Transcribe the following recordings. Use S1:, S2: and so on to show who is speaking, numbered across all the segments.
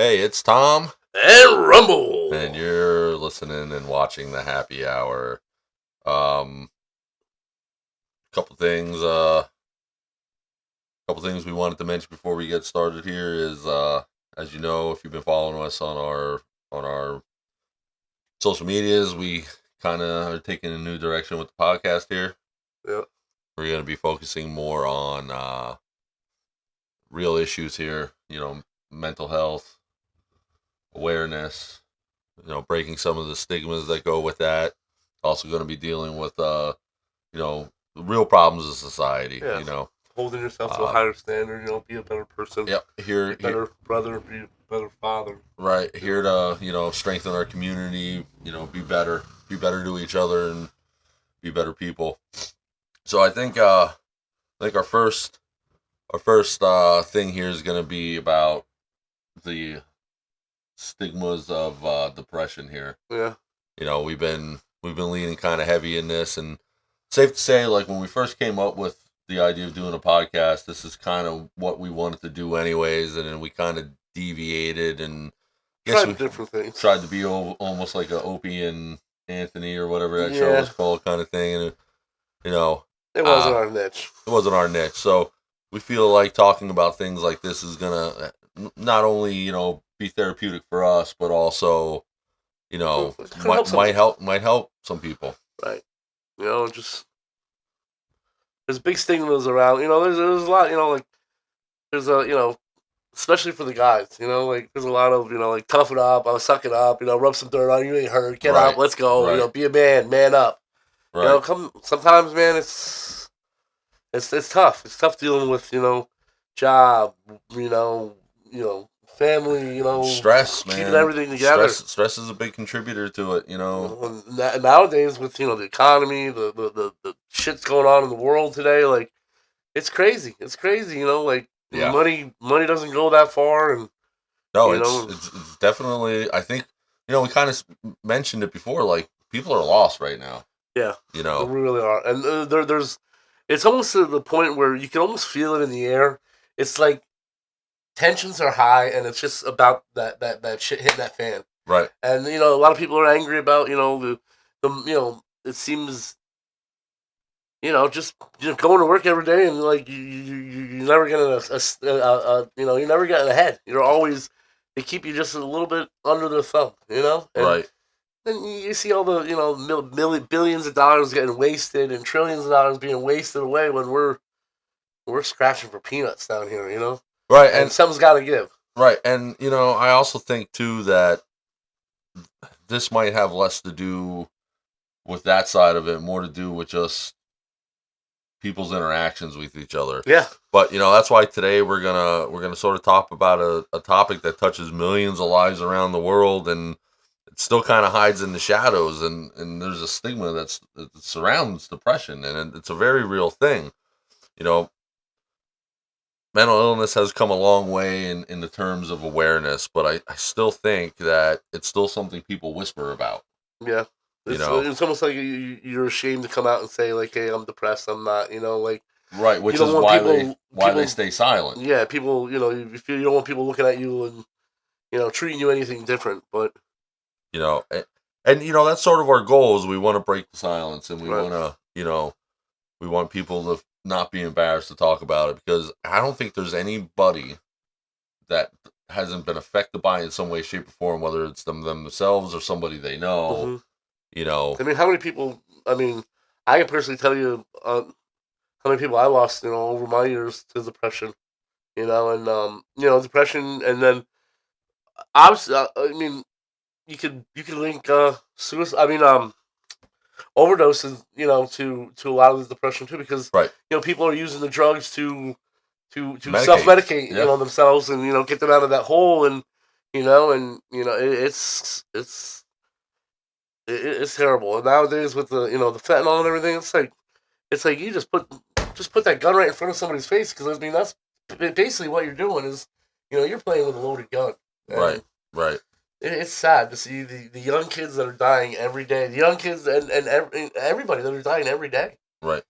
S1: Hey, it's Tom,
S2: And Rumble.
S1: and you're listening and watching the Happy Hour. Um, couple things, couple things we wanted to mention before we get started here is, as you know, if you've been following us on our social medias, we kind of are taking a new direction with the podcast here.
S2: Yeah.
S1: We're going to be focusing more on real issues here. Mental health, awareness. Breaking some of the stigmas that go with that. Also going to be dealing with, real problems of society.
S2: Yeah. Holding yourself to a higher standard, be a better person.
S1: Yep.
S2: Be a better brother, be a better father.
S1: Right. Here to, strengthen our community, be better to each other and be better people. So I think our first thing here is going to be about the stigmas of depression here.
S2: Yeah.
S1: We've been leaning kind of heavy in this, and safe to say, like when we first came up with the idea of doing a podcast, this is kind of what we wanted to do anyways, and then we kind of deviated and
S2: tried different things.
S1: Tried to be almost like a Opie and Anthony or whatever that show was called, kind of thing, and
S2: it wasn't our niche.
S1: It wasn't our niche, so we feel like talking about things like this is gonna not only be therapeutic for us, but also might help some people.
S2: Right. Just there's big stigmas around. There's a lot. There's a especially for the guys. There's a lot of like toughen up, I'll suck it up. Rub some dirt on you, ain't hurt. Get up, let's go.
S1: Right.
S2: Be a man up.
S1: Right.
S2: Sometimes, man, it's tough. It's tough dealing with job, family,
S1: stress, man.
S2: Keeping everything together.
S1: Stress is a big contributor to it,
S2: Nowadays, with the economy, the shit's going on in the world today, like it's crazy. It's crazy, money doesn't go that far, and
S1: no, it's definitely. I think we kind of mentioned it before. Like people are lost right now.
S2: Yeah, they really are, and there's. It's almost to the point where you can almost feel it in the air. It's like tensions are high, and it's just about that shit hitting that fan.
S1: Right.
S2: And a lot of people are angry about the it seems just going to work every day and like you never get you're never getting ahead. You're always they keep you just a little bit under the thumb. And,
S1: right.
S2: And you see all the billions of dollars getting wasted and trillions of dollars being wasted away when we're scratching for peanuts down here,
S1: Right,
S2: and something's got to give.
S1: Right, and I also think too that this might have less to do with that side of it, more to do with just people's interactions with each other.
S2: Yeah.
S1: But that's why today we're gonna sort of talk about a topic that touches millions of lives around the world, and it still kind of hides in the shadows, and there's a stigma that surrounds depression, and it's a very real thing. Mental illness has come a long way in the terms of awareness, but I still think that it's still something people whisper about.
S2: Yeah. It's almost like you're ashamed to come out and say, like, hey, I'm depressed, I'm not, like...
S1: Right, which is why they stay silent.
S2: Yeah, people, you don't want people looking at you and, treating you anything different, but...
S1: And that's sort of our goal is we want to break the silence, and we want to, we want people to not be embarrassed to talk about it, because I don't think there's anybody that hasn't been affected by it in some way, shape, or form, whether it's themselves or somebody they know.
S2: Mm-hmm.
S1: I
S2: mean, how many people? I mean, I can personally tell you how many people I lost, over my years to depression, and depression, and then obviously, I mean, you could link suicide. I mean, overdoses, to a lot of the depression too, because people are using the drugs to self-medicate, themselves, and get them out of that hole, and it's terrible. And nowadays with the the fentanyl and everything, it's like you just put that gun right in front of somebody's face, because I mean that's basically what you're doing is you're playing with a loaded gun.
S1: And right.
S2: It's sad to see the young kids that are dying every day. The young kids and everybody that are dying every day.
S1: Right.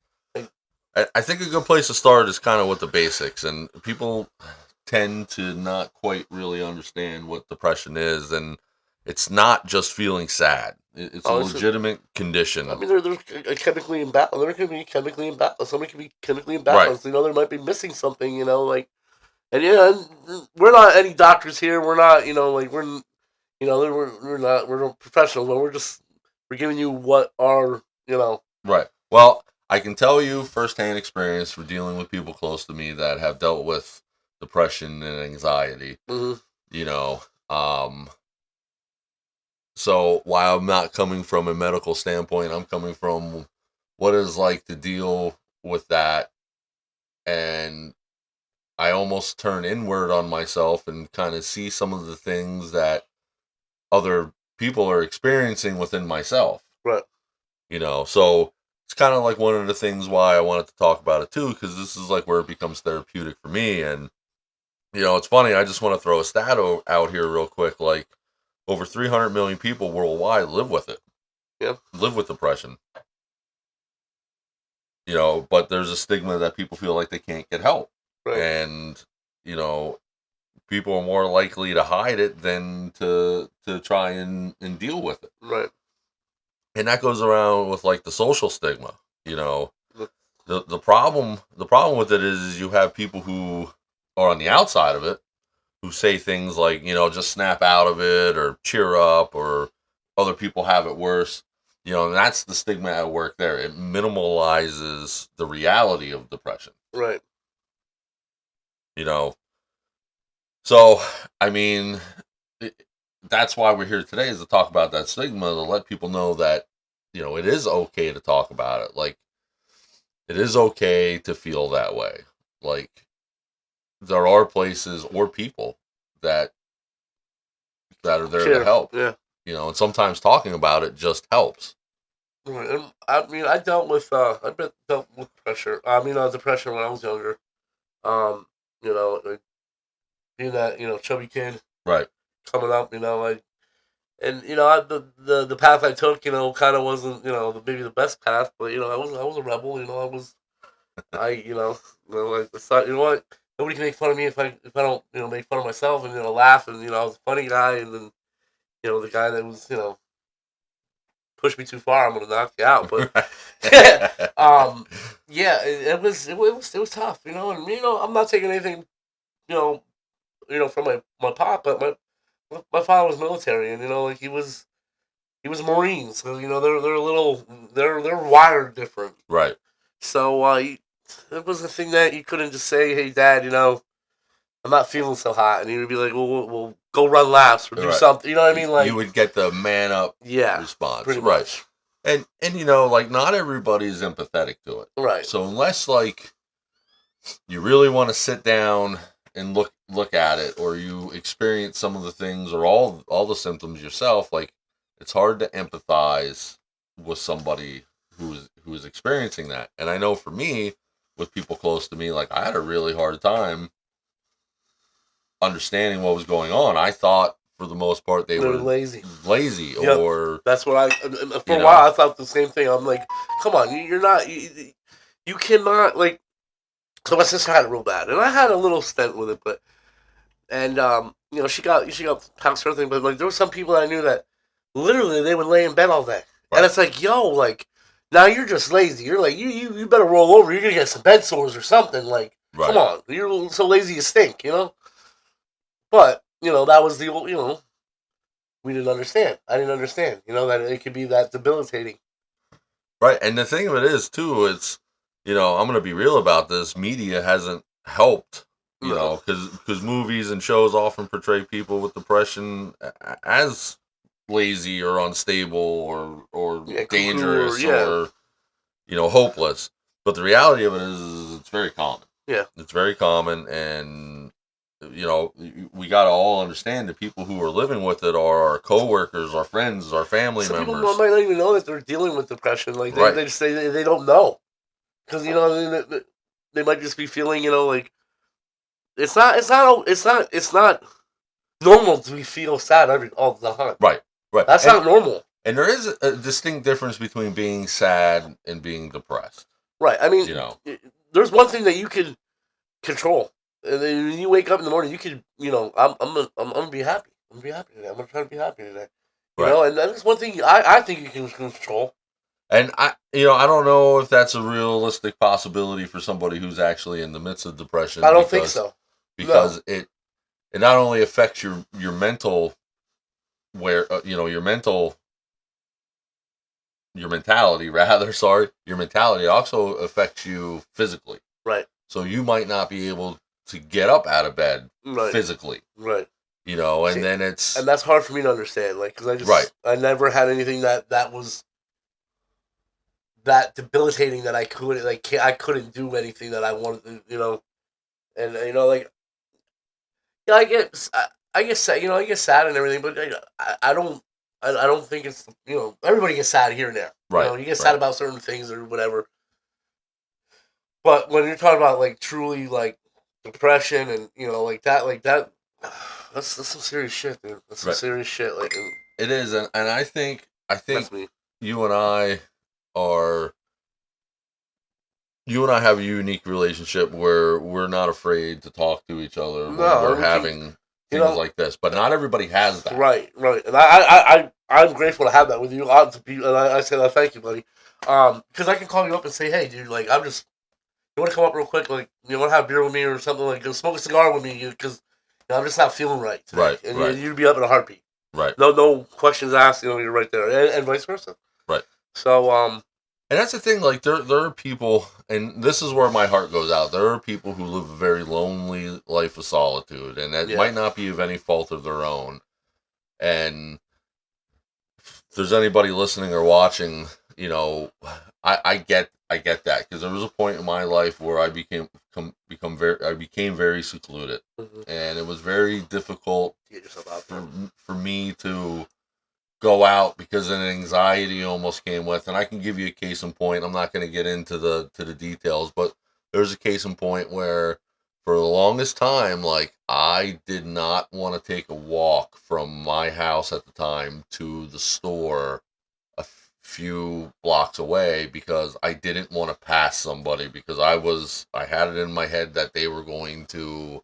S1: I think a good place to start is kind of with the basics, and people tend to not quite really understand what depression is, and it's not just feeling sad. It's a
S2: Oh,
S1: legitimate condition.
S2: I mean, there's chemically imbalanced. There can be chemically imbalanced. Somebody can be chemically
S1: Right.
S2: imbalanced. You know, there might be missing something. You know, like, and yeah, and we're not any doctors here. We're not, you know, like we're not professionals, but we're giving you what our, you know.
S1: Right. Well, I can tell you firsthand experience for dealing with people close to me that have dealt with depression and anxiety.
S2: Mm-hmm.
S1: You know, so while I'm not coming from a medical standpoint, I'm coming from what it's like to deal with that, and I almost turn inward on myself and kind of see some of the things that other people are experiencing within myself.
S2: Right.
S1: You know, so it's kind of like one of the things why I wanted to talk about it too, because this is like where it becomes therapeutic for me. And you know, it's funny. I just want to throw a stat out here real quick. Like over 300 million people worldwide live with it.
S2: Yeah.
S1: Live with depression. You know, but there's a stigma that people feel like they can't get help.
S2: Right.
S1: And, you know, people are more likely to hide it than to try and deal with it.
S2: Right.
S1: And that goes around with like the social stigma, you know. The problem with it is you have people who are on the outside of it who say things like, you know, just snap out of it or cheer up or other people have it worse. You know, and that's the stigma at work there. It minimalizes the reality of depression.
S2: Right.
S1: You know. So, I mean, that's why we're here today, is to talk about that stigma, to let people know that, you know, it is okay to talk about it. Like, it is okay to feel that way. Like, there are places or people that are there to help.
S2: Yeah.
S1: You know, and sometimes talking about it just helps.
S2: Right. And I mean, dealt with pressure. I mean, depression when I was younger. You know, like, being that, you know, chubby kid
S1: Right.
S2: coming up, you know, like, and you know, the path I took, you know, kind of wasn't, you know, maybe the best path, but you know, I was a rebel, you know, like, I thought, you know what, nobody can make fun of me if I don't, you know, make fun of myself and, you know, laugh, and you know, I was a funny guy, and then, you know, the guy that was, you know, push me too far, I'm gonna knock you out, but yeah, it was tough, you know, and you know, I'm not taking anything, you know, from my pop, but my father was military, and you know, like, he was a Marine, so you know, they're a little, they're wired different.
S1: Right.
S2: So it was a thing that you couldn't just say, "Hey, Dad, you know, I'm not feeling so hot," and he would be like, "Well, we'll go run laps or do
S1: Right.
S2: something." You know what I mean? Like,
S1: you would get the man up response,
S2: pretty
S1: right?
S2: much.
S1: And you know, like, not everybody is empathetic to it,
S2: Right?
S1: So unless like you really want to sit down and look at it, or you experience some of the things or all the symptoms yourself, like, it's hard to empathize with somebody who's experiencing that. And I know for me, with people close to me, like, I had a really hard time understanding what was going on. I thought for the most part they were
S2: lazy,
S1: yep. Or
S2: that's what I for a while I thought the same thing. I'm like, come on, you're not, you cannot, like. So my sister had it real bad, and I had a little stint with it, but, and you know, she got past her thing, but like, there were some people I knew that literally they would lay in bed all day,
S1: right.
S2: And it's like, yo, like, now you're just lazy. You're like, you better roll over. You're gonna get some bed sores or something. Like,
S1: right.
S2: Come on, you're so lazy you stink, you know. But you know, that was the old, you know, we didn't understand. I didn't understand, you know, that it could be that debilitating.
S1: Right, and the thing of it is too, it's, you know, I'm gonna be real about this. Media hasn't helped, you know, because movies and shows often portray people with depression as lazy or unstable or dangerous or you know, hopeless. But the reality of it is it's very common.
S2: Yeah,
S1: it's very common, and you know, we got to all understand that people who are living with it are our coworkers, our friends, our family
S2: Some
S1: members.
S2: people might not even know that they're dealing with depression. Like, they just say they don't know, because you know, they might just be feeling, you know, like, it's not normal to feel sad all the time.
S1: Right.
S2: That's not normal.
S1: And there is a distinct difference between being sad and being depressed.
S2: Right. I mean,
S1: you know,
S2: there's one thing that you can control, And then when you wake up in the morning, you could, I'm gonna be happy. I'm gonna be happy today. I'm gonna try to be happy today.
S1: Right.
S2: And that's one thing I think you can control.
S1: And I don't know if that's a realistic possibility for somebody who's actually in the midst of depression
S2: I don't think so. No.
S1: because it not only affects your mental your mentality rather, sorry, your mentality also affects you physically.
S2: Right.
S1: So you might not be able to get up out of bed
S2: Right.
S1: physically.
S2: Right.
S1: And then it's
S2: and that's hard for me to understand, like, because I never had anything that was that debilitating that I couldn't do anything that I wanted to, and like, I get I get sad, I get sad and everything, but I don't I don't think it's everybody gets sad here and there,
S1: right.
S2: You get sad about certain things or whatever, but when you're talking about like truly like depression and like that, that's some serious shit, dude. That's some serious shit. Like
S1: it is, and I think
S2: that's me.
S1: you and I are. You and I have a unique relationship where we're not afraid to talk to each other when we're having things like this. But not everybody has that.
S2: Right. And I'm grateful to have that with you. And I say that, thank you, buddy. Because I can call you up and say, hey, dude, like, you want to come up real quick? Like, you want to have a beer with me or something? Like, go smoke a cigar with me because I'm just not feeling right today.
S1: Right.
S2: And you'd be up in a heartbeat.
S1: Right.
S2: No questions asked. You're right there, and vice versa.
S1: Right.
S2: So,
S1: and that's the thing, like, there are people, and this is where my heart goes out. There are people who live a very lonely life of solitude, and that might not be of any fault of their own. And if there's anybody listening or watching, I get that, because there was a point in my life where I became very secluded, and it was very difficult for me to go out because an anxiety almost came with. And I can give you a case in point. I'm not going to get into the details, but there's a case in point where for the longest time, like, I did not want to take a walk from my house at the time to the store a few blocks away because I didn't want to pass somebody, because I had it in my head that they were going to,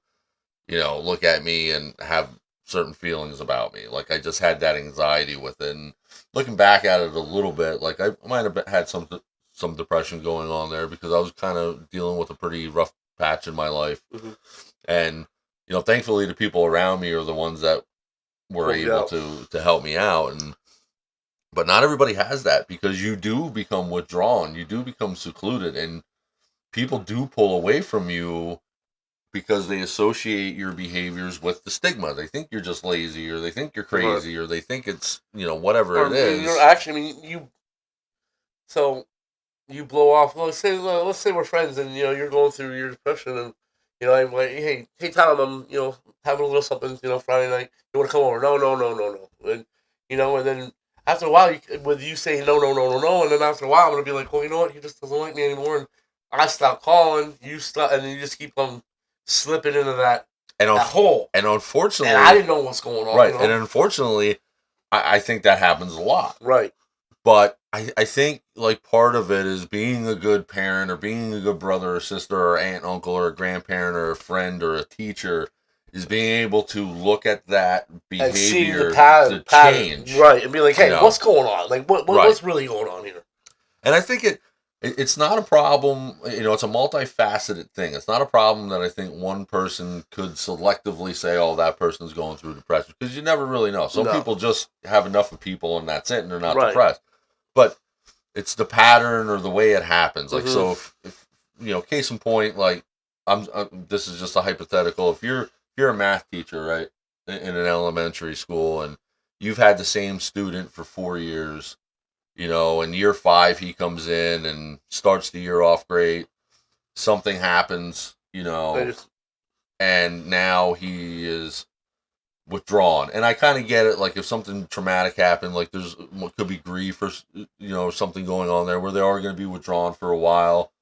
S1: look at me and have certain feelings about me. Like, I just had that anxiety with it. And looking back at it a little bit, like, I might have had some depression going on there because I was kind of dealing with a pretty rough patch in my life. And thankfully the people around me are the ones that were able to help me out. But not everybody has that, because you do become withdrawn, you do become secluded, and people do pull away from you because they associate your behaviors with the stigma. They think you're just lazy, or they think you're crazy, or they think it's, whatever it is.
S2: You're actually, so you blow off. Let's say we're friends, and you're going through your depression, and I'm like, hey Tom, I'm having a little something, Friday night. You want to come over? No. And and then after a while, with you saying no, and then after a while, I'm gonna be like, well, you know what? He just doesn't like me anymore, and I stop calling. You stop, and then you just keep on slipping into that hole.
S1: And unfortunately,
S2: and I didn't know what's going on.
S1: Right, and unfortunately, I think that happens a lot.
S2: Right.
S1: But I think, like, part of it is being a good parent, or being a good brother or sister or aunt, uncle, or a grandparent, or a friend, or a teacher, is being able to look at that behavior
S2: and see the pattern,
S1: change.
S2: Right, and be like, hey, what's going on? Like, what's really going on here?
S1: And I think it's not a problem, it's a multifaceted thing. It's not a problem that I think one person could selectively say, oh, that person's going through depression, because you never really know. Some people just have enough of people and that's it, and they're not depressed. But it's the pattern or the way it happens. Like, so if case in point, like, this is just a hypothetical. If you're a math teacher, right, in an elementary school, and you've had the same student for 4 years, in year 5 he comes in and starts the year off great. Something happens, and now he is withdrawn. And I kind of get it. Like, if something traumatic happened, like, there's what could be grief or something going on there, where they are going to be withdrawn for a while.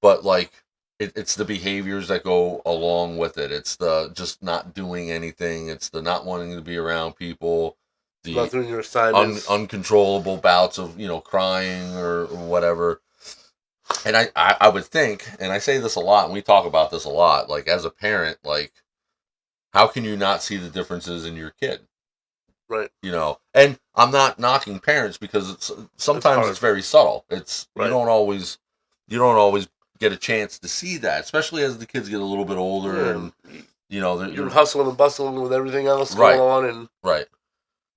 S1: But, like, it's the behaviors that go along with it. It's the just not doing anything. It's the not wanting to be around people. The
S2: not doing your assignments.
S1: Uncontrollable bouts of crying or whatever. And I would think, and I say this a lot, and we talk about this a lot, like as a parent, like how can you not see the differences in your kid?
S2: Right.
S1: And I'm not knocking parents because sometimes it's very subtle. It's
S2: Right.
S1: you don't always get a chance to see that, especially as the kids get a little bit older, and
S2: you're hustling and bustling with everything else
S1: right,
S2: going on, and
S1: right.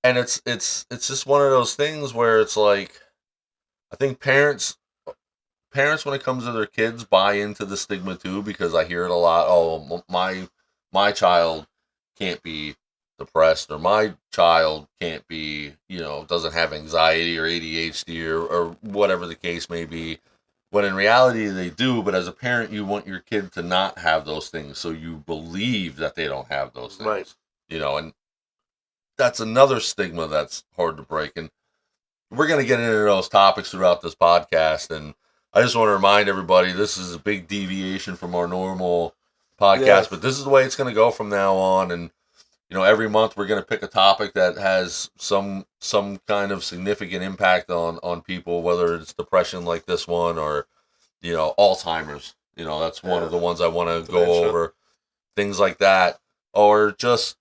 S1: And it's just one of those things where it's like I think parents when it comes to their kids buy into the stigma too, because I hear it a lot. Oh, my child can't be depressed, or my child can't be, doesn't have anxiety or ADHD or whatever the case may be. When in reality they do, but as a parent you want your kid to not have those things, so you believe that they don't have those things.
S2: Right.
S1: And that's another stigma that's hard to break. And we're going to get into those topics throughout this podcast. And I just want to remind everybody, this is a big deviation from our normal podcast, but this is the way it's going to go from now on. And, every month we're going to pick a topic that has some kind of significant impact on people, whether it's depression like this one or, Alzheimer's. That's one of the ones I want to go over. Things like that. Or just,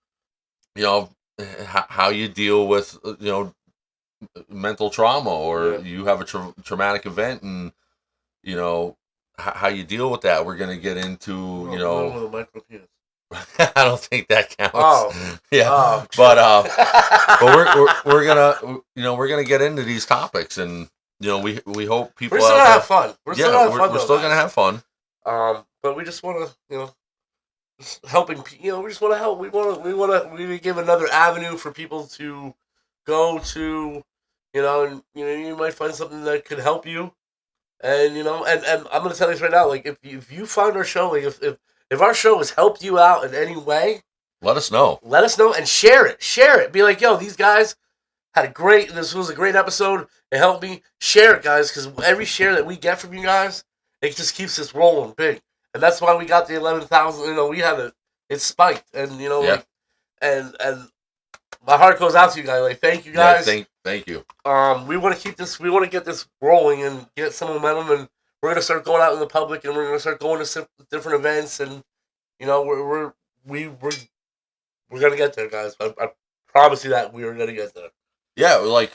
S1: how you deal with, mental trauma, or you have a traumatic event, and how you deal with that. We're going to get into I don't think that counts. But we're gonna get into these topics, and we hope people
S2: we're still gonna have fun. We're still
S1: gonna have fun.
S2: But we just want to helping we just want to help. We want to give another avenue for people to go to, and you might find something that could help you. And and I'm gonna tell you this right now, like if you find our show, like if our show has helped you out in any way,
S1: let us know.
S2: And share it. Be like, yo, these guys this was a great episode. It helped me. Share it, guys, because every share that we get from you guys, it just keeps us rolling big. And that's why we got the 11,000. We had it spiked, and and my heart goes out to you guys. Like, thank you guys.
S1: Thank you.
S2: We want to keep this. We want to get this rolling and get some momentum, and we're gonna start going out in the public, and we're gonna start going to different events, and we're gonna get there, guys. I promise you that we are gonna get there.
S1: Yeah, like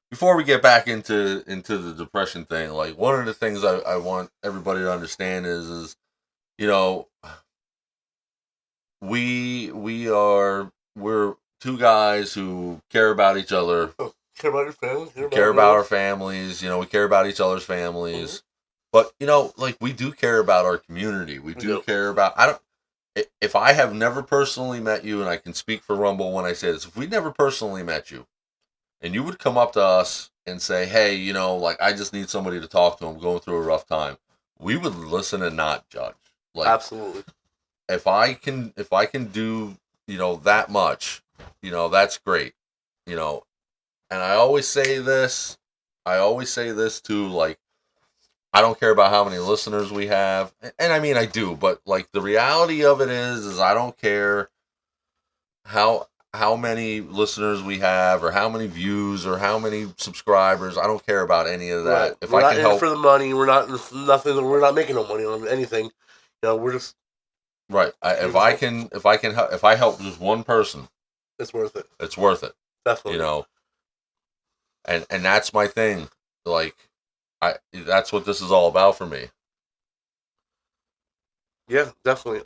S1: before we get back into the depression thing, like one of the things I want everybody to understand is we're two guys who care about each other.
S2: Care about your family.
S1: Care about our families. We care about each other's families. Mm-hmm. But like we do care about our community. We do care about. If I have never personally met you, and I can speak for Rumble when I say this, if we never personally met you, and you would come up to us and say, "Hey, like I just need somebody to talk to. I'm going through a rough time," we would listen and not judge. Like,
S2: absolutely.
S1: If I can do that much, that's great. And I always say this too, like, I don't care about how many listeners we have. And I mean, I do, but like the reality of it is I don't care how many listeners we have, or how many views, or how many subscribers. I don't care about any of that.
S2: Right. If we're not in it for the money, we're not nothing. We're not making no money on anything. We're just
S1: right. If I help just one person,
S2: it's worth it.
S1: It's worth it.
S2: Definitely.
S1: And that's my thing. Like, that's what this is all about for me.
S2: Yeah, definitely.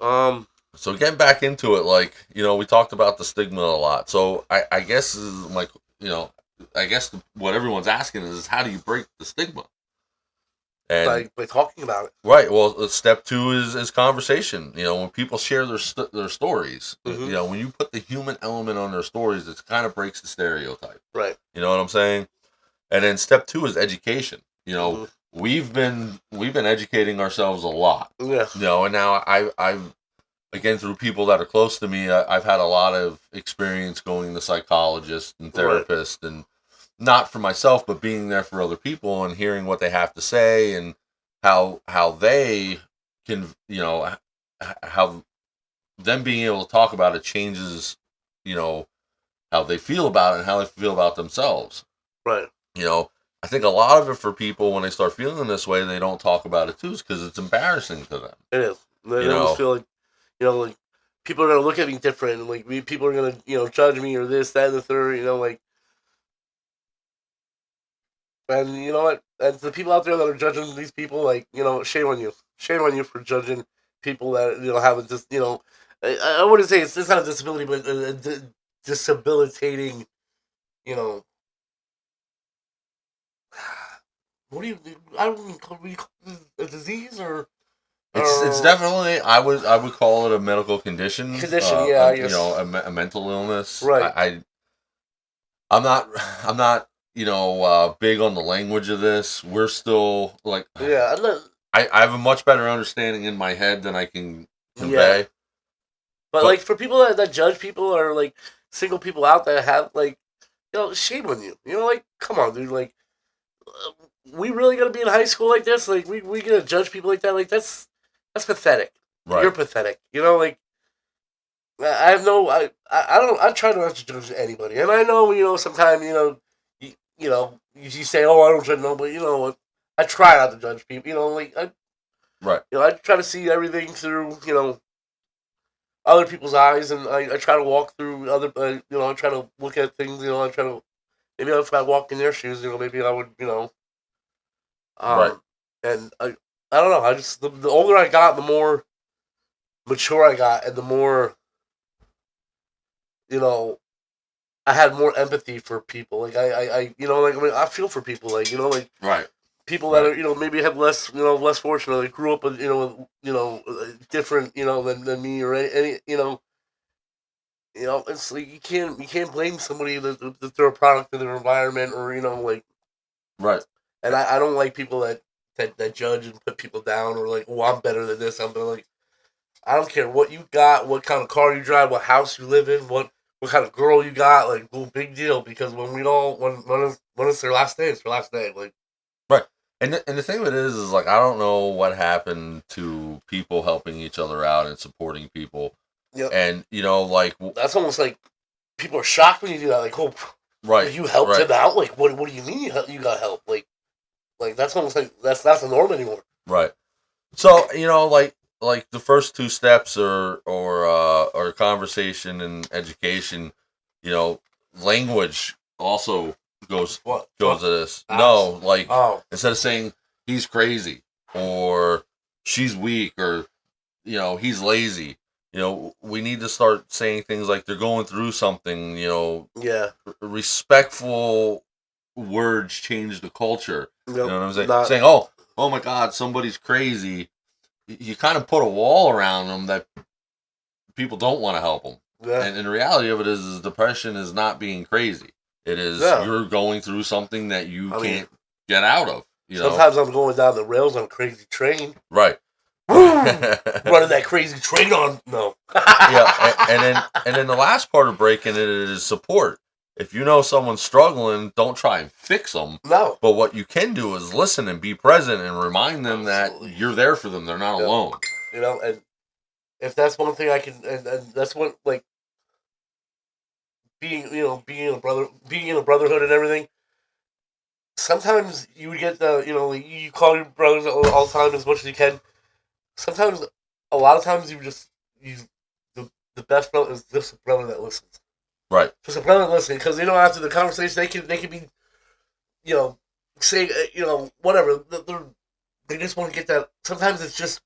S1: So getting back into it, like, we talked about the stigma a lot. So I guess like, what everyone's asking is how do you break the stigma?
S2: And by talking about it.
S1: Right. Well, step 2 is conversation. When people share their stories,
S2: mm-hmm.
S1: When you put the human element on their stories, it kind of breaks the stereotype.
S2: Right.
S1: You know what I'm saying? And then step 2 is education.
S2: Mm-hmm.
S1: We've been educating ourselves a lot.
S2: Yeah.
S1: And now I've again, through people that are close to me, I've had a lot of experience going to psychologists and therapists, right. And not for myself, but being there for other people and hearing what they have to say, and how they can, how them being able to talk about it changes, how they feel about it and how they feel about themselves.
S2: Right.
S1: I think a lot of it for people when they start feeling this way, they don't talk about it too, because it's embarrassing to them.
S2: It is.
S1: You
S2: They almost
S1: know,
S2: feel like, like people are gonna look at me different, and like people are gonna judge me or this, that, and the third. Like, and you know what? And the people out there that are judging these people, like shame on you. Shame on you for judging people that have a I wouldn't say it's not a disability, but a disabilitating. You know, what do you? I don't even call it a disease
S1: it's
S2: or
S1: definitely I would call it a medical condition.
S2: condition. Yeah, I
S1: You know,
S2: guess.
S1: a mental illness.
S2: Right.
S1: I'm not I'm not big on the language of this. We're still like
S2: Yeah.
S1: I have a much better understanding in my head than I can
S2: Yeah.
S1: convey.
S2: But
S1: But
S2: like for people that judge people or like single people out that have like shame on you. Like come on, dude. Like we really gonna be in high school like this? Like we gonna judge people like that? Like that's pathetic. You're
S1: right,
S2: pathetic. Like I have no I don't I try not to judge anybody, and I know sometimes you say I don't judge nobody. I try not to judge people. Like
S1: right,
S2: I try to see everything through other people's eyes, and I try to walk through other I try to look at things. I try to maybe if I walked in their shoes, maybe I would
S1: right,
S2: um and I don't know. I just the older I got, the more mature I got, and the more you know I had more empathy for people. Like like I mean I feel for people. Like like
S1: right,
S2: people that
S1: right,
S2: are maybe have less less fortunate. Like grew up with different than me or any it's like you can't blame somebody that they're a product of their environment or like.
S1: right,
S2: And I don't like people that judge and put people down or like, oh, I'm better than this. I'm better. Like, I don't care what you got, what kind of car you drive, what house you live in, what kind of girl you got. Like, well, big deal because when it's their last day, it's their last day. Like,
S1: right. And the thing of it is like I don't know what happened to people helping each other out and supporting people.
S2: yep,
S1: And like
S2: that's almost like people are shocked when you do that. Like, oh,
S1: right,
S2: you helped
S1: right,
S2: him out. Like, what do you mean you got help? Like that's almost like that's the norm anymore.
S1: right. So like the first two steps or conversation and education, you know, language also goes
S2: What?
S1: goes
S2: Fuck.
S1: to this.
S2: Ass.
S1: No, like
S2: Oh.
S1: instead of saying he's crazy or she's weak or he's lazy, we need to start saying things like they're going through something.
S2: Yeah.
S1: Respectful words change the culture. You
S2: Nope.
S1: know what I'm saying?
S2: Not.
S1: Saying, oh my God, somebody's crazy. You kind of put a wall around them that people don't want to help them.
S2: Yeah.
S1: And the reality of it is depression is not being crazy. It is
S2: Yeah.
S1: you're going through something that you
S2: I mean,
S1: can't get out of.
S2: Sometimes I'm going down the rails on a crazy train.
S1: Right.
S2: Running that crazy train on no.
S1: Yeah, and then the last part of breaking it is support. If you know someone's struggling, don't try and fix them.
S2: No.
S1: But what you can do is listen and be present and remind them
S2: Absolutely.
S1: that you're there for them. They're not alone.
S2: And if that's one thing I can, and that's what like being in a brotherhood and everything. Sometimes you would get you call your brothers all the time as much as you can. Sometimes, a lot of times you the best brother is just a brother that listens.
S1: Right.
S2: Just a brother that listens because after the conversation they can be saying whatever they just want to get that. Sometimes it's just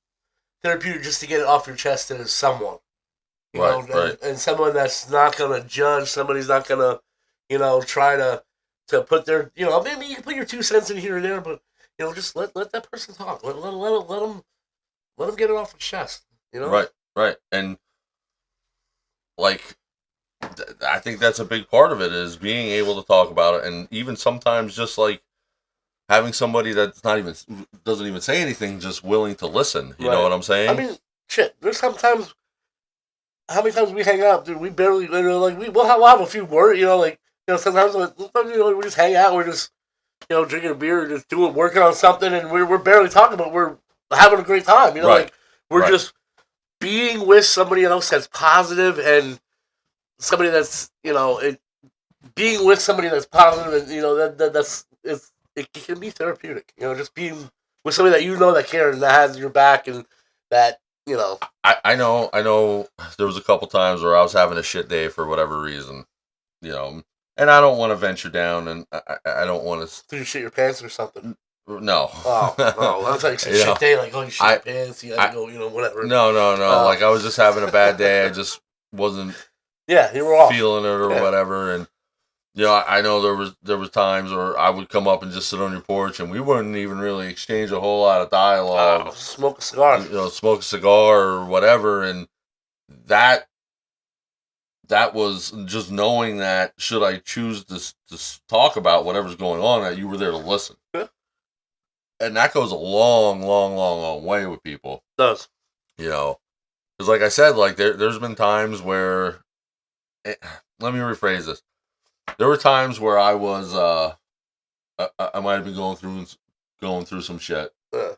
S2: therapeutic just to get it off your chest to someone.
S1: Right. Right.
S2: And someone that's not gonna judge, somebody's not gonna, try to put their, maybe you can put your 2 cents in here and there, but just let that person talk. Let them get it off their chest.
S1: Right. Right. And like, I think that's a big part of it is being able to talk about it, and even sometimes just like having somebody that's not even doesn't even say anything, just willing to listen. You know what I'm saying?
S2: I mean, shit. There's sometimes. How many times we hang out, dude? We barely, like we'll have a few words, sometimes we just hang out. We're just drinking a beer, just working on something, and we're barely talking, but we're having a great time.
S1: Right.
S2: Like we're just being with somebody else that's positive and somebody that's being with somebody that's positive, and that's it's it can be therapeutic. Just being with somebody that you know that cares and that has your back and that
S1: I know there was a couple times where I was having a shit day for whatever reason, and I don't want to venture down, and I don't want to.
S2: Did you shit your pants or something?
S1: No.
S2: Oh, I was like some shit day, like, oh, you shit your pants, you had to go, whatever.
S1: No. Like, I was just having a bad day. I just wasn't
S2: you were off.
S1: feeling it or whatever. And, I know there was times where I would come up and just sit on your porch, and we wouldn't even really exchange a whole lot of dialogue.
S2: Smoke a cigar.
S1: Smoke a cigar or whatever. And that was just knowing that should I choose to talk about whatever's going on, that you were there to listen.
S2: Yeah.
S1: And that goes a long, long, long, long way with people.
S2: It does.
S1: Because like I said, like there's been times where, let me rephrase this. There were times where I was, I might have been going through some shit.
S2: Yeah.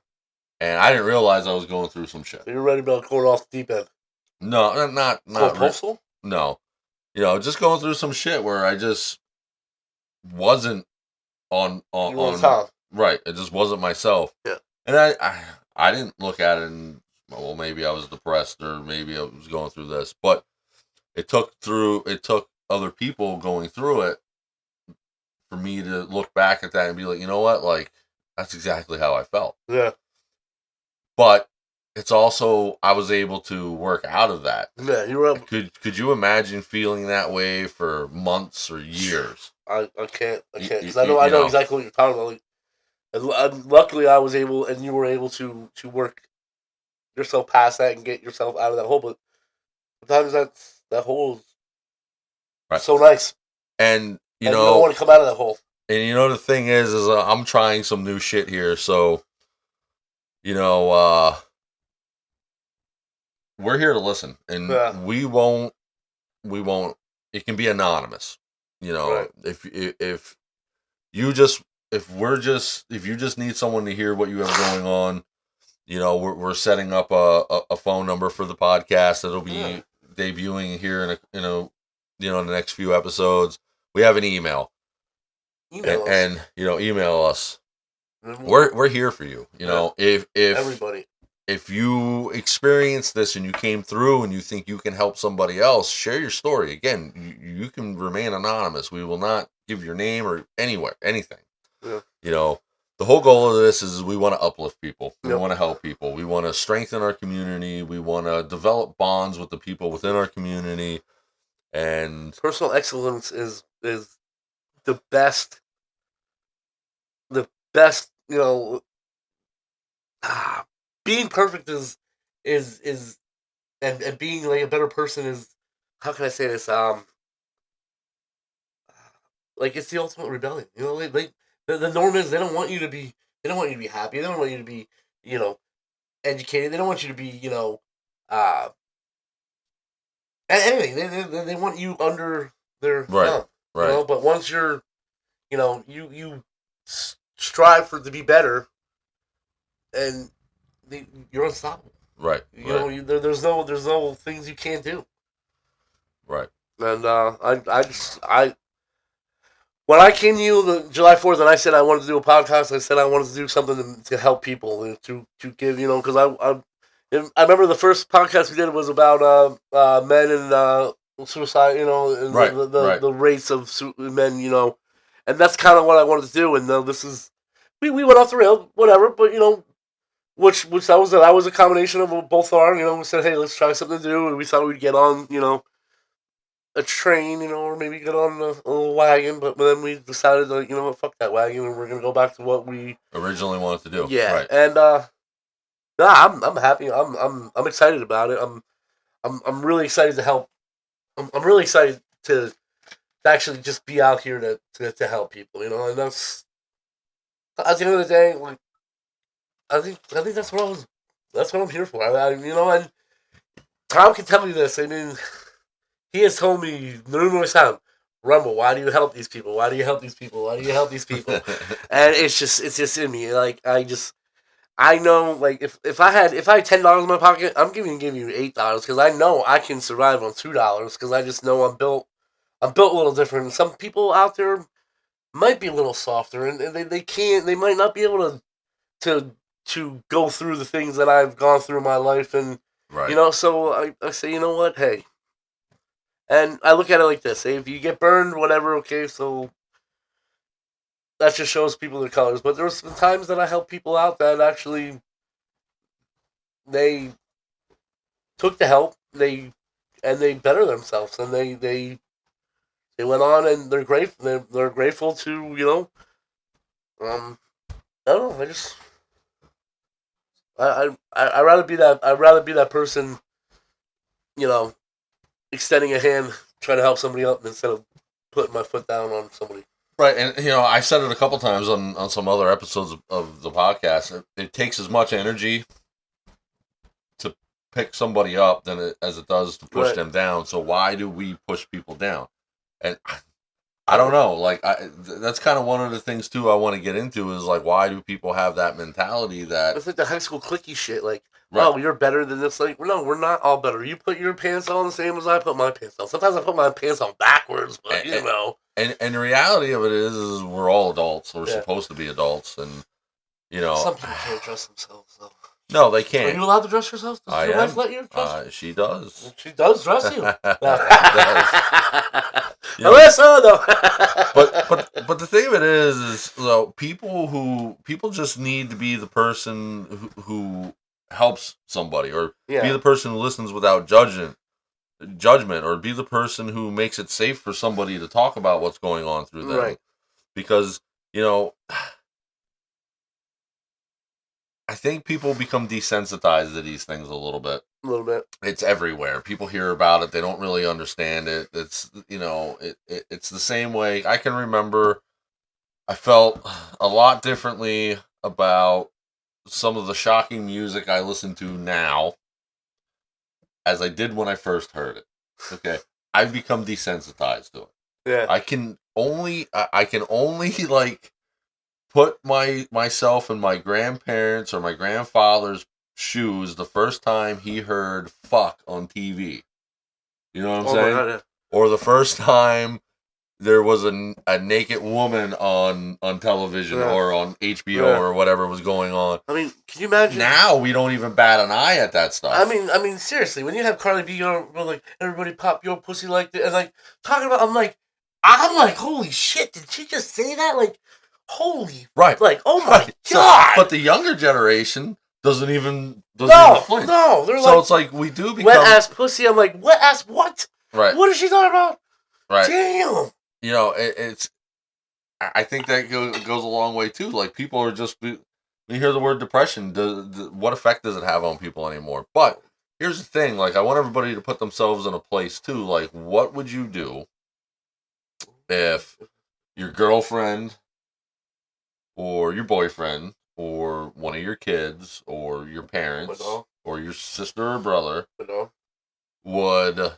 S1: And I didn't realize I was going through some shit.
S2: You're ready about going off the deep end.
S1: No, not
S2: postal?
S1: No. Just going through some shit where I just wasn't on
S2: time.
S1: Right. It just wasn't myself.
S2: Yeah.
S1: And I didn't look at it and, well, maybe I was depressed or maybe I was going through this, but it took other people going through it for me to look back at that and be like, you know what? Like, that's exactly how I felt.
S2: Yeah.
S1: But it's also, I was able to work out of that.
S2: Yeah, you were able.
S1: Could you imagine feeling that way for months or years?
S2: I can't, because I know exactly what you're talking about. Like, and luckily, I was able, and you were able to work yourself past that and get yourself out of that hole. But sometimes that hole is
S1: right.
S2: So nice,
S1: and you
S2: don't want to come out of that hole.
S1: And the thing is I'm trying some new shit here, so we're here to listen, and we won't. It can be anonymous,
S2: Right.
S1: If you just need someone to hear what you have going on, we're setting up a phone number for the podcast that'll be debuting here in the next few episodes. We have an email. And email us. We're here for you. If
S2: everybody.
S1: If you experience this and you came through and you think you can help somebody else, share your story. Again, you can remain anonymous. We will not give your name or anything.
S2: Yeah.
S1: The whole goal of this is we want to uplift people. We
S2: Yep.
S1: want to help people. We want to strengthen our community. We want to develop bonds with the people within our community. And
S2: personal excellence is the best. The best, being perfect is and being like a better person is, how can I say this? Like, it's the ultimate rebellion. Like the norm is they don't want you to be happy. They don't want you to be, educated. They don't want you to be, anything. They want you under their thumb.
S1: Right.
S2: But once you're, you strive for it to be better, and you're unstoppable.
S1: Right.
S2: There's no things you can't do.
S1: Right.
S2: And when I came to you the July 4th and I said I wanted to do a podcast, I said I wanted to do something to help people and to give, because I remember the first podcast we did was about men and suicide, and
S1: right.
S2: the rates of men, and that's kind of what I wanted to do. And this is we went off the rail, whatever, but which that was a combination of both our, we said, hey, let's try something to do, and we thought we'd get on, a train, or maybe get on a little wagon, but then we decided that, fuck that wagon, and we're gonna go back to what we
S1: originally wanted to do.
S2: Yeah,
S1: right.
S2: And I'm happy. I'm excited about it. I'm really excited to help. I'm really excited to actually just be out here to help people, and that's at the end of the day, like, I think that's what I'm here for. And Tom can tell me this. I mean, he has told me numerous times, Rumble, why do you help these people? Why do you help these people? Why do you help these people? And it's just in me. Like, I know, like, if I had $10 in my pocket, I'm giving you $8 because I know I can survive on $2 because I just know I'm built a little different. Some people out there might be a little softer, and they might not be able to go through the things that I've gone through in my life, and
S1: Right.
S2: so I say, you know what, hey, and I look at it like this: hey, if you get burned, whatever, okay, so that just shows people their colors. But there's been times that I help people out that actually they took the help, they better themselves, and they went on, and they're grateful. They're grateful to I don't know. I rather be that. I'd rather be that person, you know, extending a hand, trying to help somebody up instead of putting my foot down on somebody.
S1: Right, and I said it a couple times on some other episodes of the podcast. It takes as much energy to pick somebody up as it does to push them down. So why do we push people down? And I don't know. Like that's kind of one of the things too I want to get into is like why do people have that mentality that
S2: it's like the high school cliquey shit. Like,
S1: right.
S2: oh, you're better than this. Like, no, we're not all better. You put your pants on the same as I put my pants on. Sometimes I put my pants on backwards, but you know.
S1: And the reality of it is we're all adults. We're supposed to be adults, and
S2: some people can't dress themselves though.
S1: No, they can't.
S2: Are you allowed to dress yourself? Does your wife let you dress?
S1: She does.
S2: She does dress you.
S1: Alyssa, no. but the thing of it is people just need to be the person who helps somebody, or be the person who listens without judgment, or be the person who makes it safe for somebody to talk about what's going on through them.
S2: Right.
S1: Because I think people become desensitized to these things a little bit.
S2: A little bit.
S1: It's everywhere. People hear about it. They don't really understand it. It's, it's the same way. I can remember I felt a lot differently about some of the shocking music I listen to now as I did when I first heard it. Okay. I've become desensitized to it.
S2: Yeah.
S1: I can only like put myself in my grandparents' or my grandfather's shoes the first time he heard "fuck" on TV. You know what I'm saying?
S2: My God, yeah.
S1: Or the first time there was a naked woman on television or on HBO or whatever was going on.
S2: I mean, can you imagine?
S1: Now we don't even bat an eye at that stuff.
S2: I mean, seriously, when you have Carly B, like everybody pop your pussy like this, and like talking about, I'm like, holy shit! Did she just say that? Like, holy,
S1: right?
S2: Like, oh my God!
S1: But the younger generation doesn't even flinch.
S2: No, they're
S1: so it's like we do become
S2: wet ass pussy. I'm like, wet ass what?
S1: Right.
S2: What is she talking about?
S1: Right.
S2: Damn.
S1: It's. I think that goes a long way too. Like people are just when you hear the word depression, what effect does it have on people anymore? But here's the thing: like I want everybody to put themselves in a place too. Like, what would you do if your girlfriend or your boyfriend or one of your kids or your parents or your sister or brother would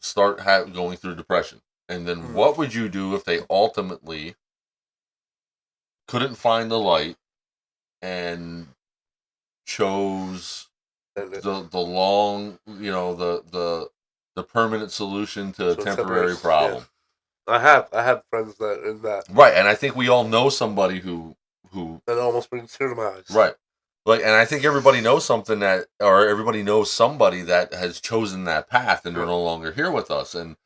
S1: start going through depression? And then what would you do if they ultimately couldn't find the light and chose the long, the permanent solution to a temporary problem?
S2: Yeah. I have friends that in that.
S1: Right, and I think we all know somebody who
S2: that almost brings tears to my eyes.
S1: Right. Like, and I think everybody knows everybody knows somebody that has chosen that path and they're no longer here with us. And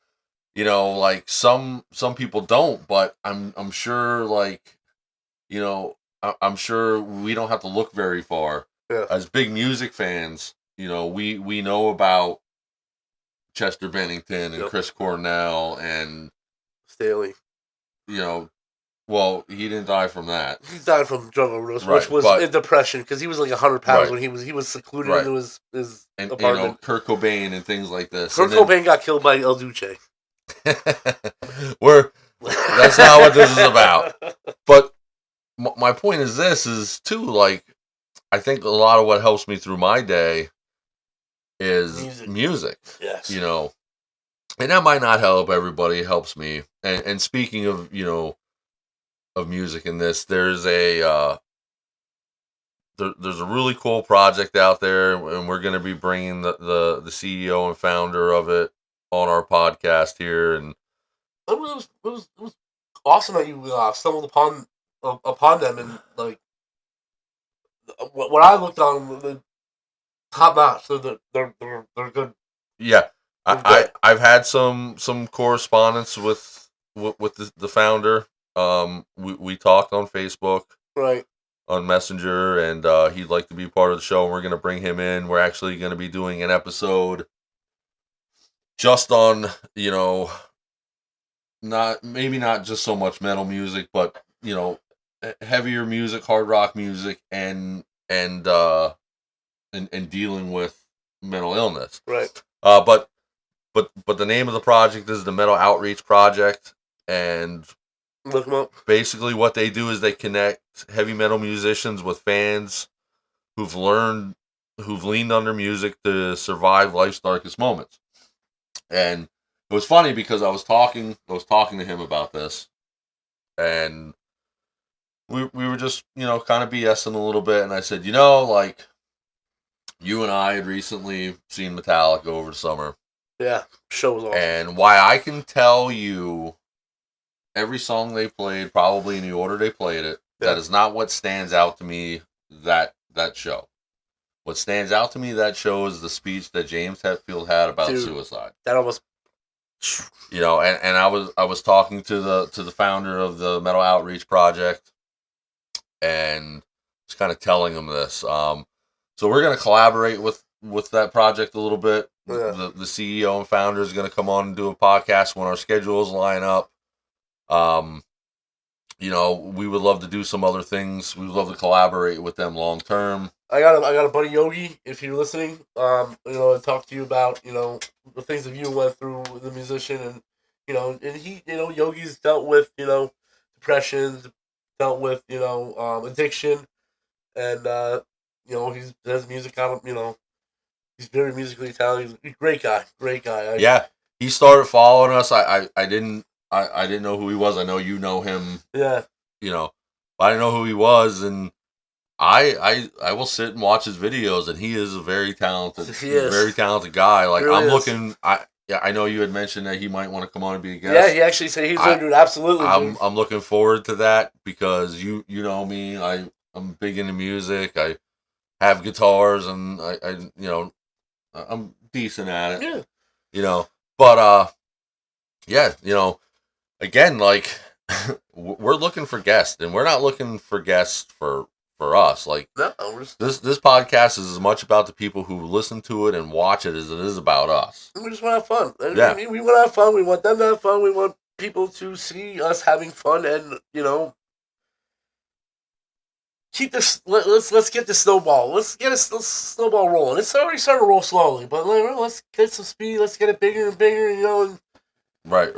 S1: like some people don't, but I'm sure, like, I'm sure we don't have to look very far.
S2: Yeah.
S1: As big music fans, we know about Chester Bennington and Chris Cornell and
S2: Staley.
S1: Well, he didn't die from that.
S2: He died from drug overdose, which was in depression because he was like 100 pounds when he was secluded into his apartment.
S1: Kurt Cobain and things like this.
S2: Kurt Cobain got killed by El Duce.
S1: That's not what this is about. But my point is too, like, I think a lot of what helps me through my day is music.
S2: Yes.
S1: And that might not help everybody. It helps me. And speaking of, of music in this, there's a really cool project out there, and we're going to be bringing the CEO and founder of it on our podcast here, and
S2: it was awesome that you stumbled upon them, and like what I looked on the top notch. So they're good.
S1: Yeah,
S2: They're good.
S1: I've had some correspondence with the founder. We talked on Facebook,
S2: Right.
S1: on Messenger, and he'd like to be part of the show, and we're gonna bring him in. We're actually gonna be doing an episode just on, not just so much metal music, but heavier music, hard rock music, and dealing with mental illness.
S2: Right.
S1: But the name of the project is the Metal Outreach Project, and
S2: Look them up.
S1: basically what they do is they connect heavy metal musicians with fans who've leaned on their music to survive life's darkest moments. And it was funny because I was talking to him about this, and we were just, kind of BSing a little bit, and I said, like, you and I had recently seen Metallica over the summer.
S2: Yeah, show was awesome.
S1: And why I can tell you every song they played, probably in the order they played it, that is not what stands out to me that show. What stands out to me that show is the speech that James Hetfield had about suicide.
S2: That almost,
S1: and I was talking to the founder of the Metal Outreach Project, and just kind of telling him this. So we're gonna collaborate with that project a little bit.
S2: Yeah.
S1: The CEO and founder is gonna come on and do a podcast when our schedules line up. We would love to do some other things. We would love to collaborate with them long term.
S2: I got a buddy, Yogi, if you're listening. To talk to you about the things that you went through with the musician, and and he, Yogi's dealt with depression, dealt with addiction, and he does music out of he's very musically talented. He's a great guy.
S1: Yeah, he started following us. I didn't know who he was. I know you know him.
S2: Yeah.
S1: But I didn't know who he was, and I will sit and watch his videos, and he is a very talented, very talented guy. Like, really, I'm looking. I know you had mentioned that he might want to come on and be a guest.
S2: Yeah, he actually said he's going to do it. Absolutely.
S1: I'm looking forward to that because you know me. I'm big into music. I have guitars, and I'm decent at it.
S2: Yeah.
S1: But again, like, we're looking for guests, and we're not looking for guests for us. Like,
S2: no,
S1: this podcast is as much about the people who listen to it and watch it as it is about us.
S2: We just want to have fun.
S1: Yeah.
S2: We want to have fun. We want them to have fun. We want people to see us having fun, and keep this. Let's get the snowball. Let's get a snowball rolling. It's already starting to roll slowly, but let's get some speed. Let's get it bigger and bigger. And,
S1: right.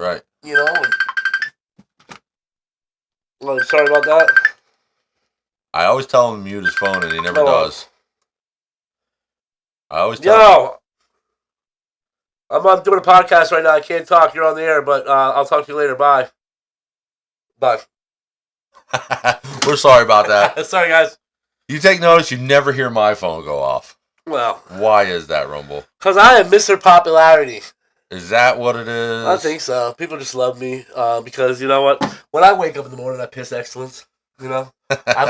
S2: Sorry about that.
S1: I always tell him to mute his phone, and he never does. I always tell him.
S2: I'm doing a podcast right now. I can't talk. You're on the air, but I'll talk to you later. Bye. Bye.
S1: We're sorry about that.
S2: Sorry, guys.
S1: You take notice, you never hear my phone go off.
S2: Well.
S1: Why is that, Rumble?
S2: Because I am Mr. Popularity.
S1: Is that what it is?
S2: I think so. People just love me because, you know what? When I wake up in the morning, I piss excellence. I'm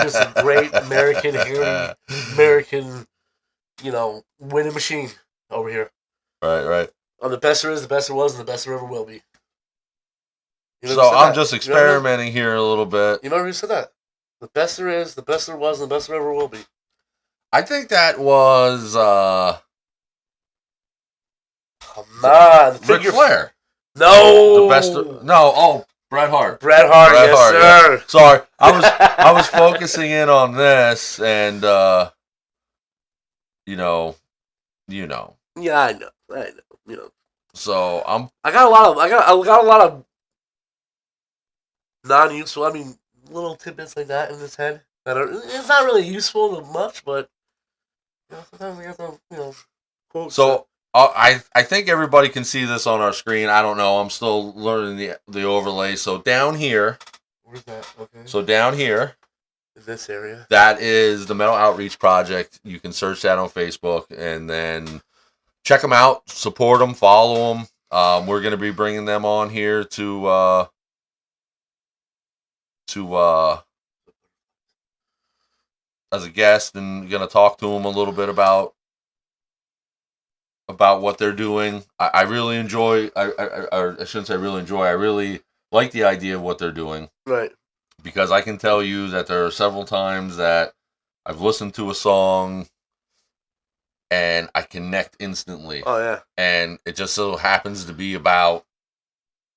S2: just a great American, winning machine over here.
S1: Right.
S2: I'm the best there is, the best there was, and the best there ever will be.
S1: So I'm just experimenting here a little bit.
S2: You remember who said that? The best there is, the best there was, and the best there ever will be.
S1: I think that was
S2: come on,
S1: Ric Flair.
S2: No,
S1: the best. Bret Hart.
S2: Bret Hart, yes, sir.
S1: Yeah. Sorry, I was focusing in on this, and
S2: Yeah, I know.
S1: So
S2: I got a lot of non-useful. I mean, little tidbits like that in this head that are. It's not really useful much, but sometimes we have to quote.
S1: So I think everybody can see this on our screen. I don't know. I'm still learning the overlay. So down here.
S2: Where's that? Okay.
S1: So down here.
S2: In this area.
S1: That is the Metal Outreach Project. You can search that on Facebook and then check them out, support them, follow them. We're gonna be bringing them on here to as a guest, and gonna talk to them a little bit about what they're doing. I really enjoy. I shouldn't say really enjoy. I really like the idea of what they're doing.
S2: Right.
S1: Because I can tell you that there are several times that I've listened to a song and I connect instantly.
S2: Oh yeah.
S1: And it just so happens to be about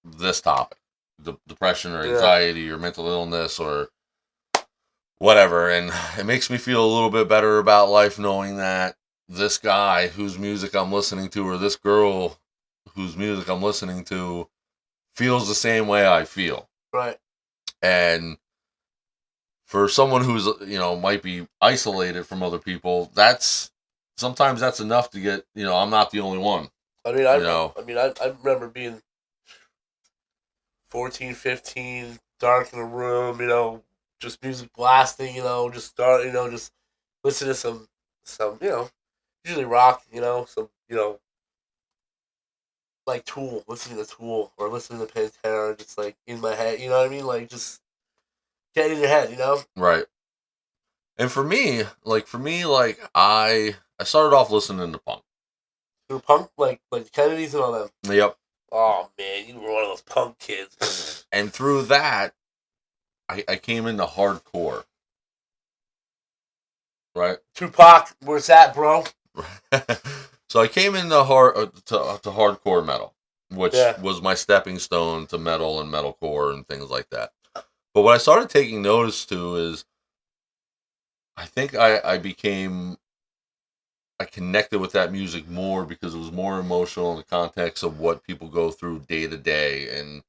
S1: this topic, depression or anxiety or mental illness or whatever. And it makes me feel a little bit better about life knowing that this guy whose music I'm listening to or this girl whose music I'm listening to feels the same way I feel.
S2: Right.
S1: And for someone who's, might be isolated from other people, sometimes that's enough to get, I'm not the only one.
S2: I mean, I remember being 14, 15, dark in a room, just music blasting, just start, just listen to some, usually rock, some, like Tool, listening to Tool or listening to Pantera, just like in my head, you know what I mean? Like just get in your head,
S1: Right. And for me, I started off listening to punk.
S2: Through punk, like Kennedys and all them.
S1: Yep.
S2: Oh man, you were one of those punk kids.
S1: And through that, I came into hardcore. Right.
S2: Tupac, where's that, bro?
S1: So I came into to hardcore metal, which was my stepping stone to metal and metalcore and things like that. But what I started taking notice to is, I think I connected with that music more because it was more emotional in the context of what people go through day to day, and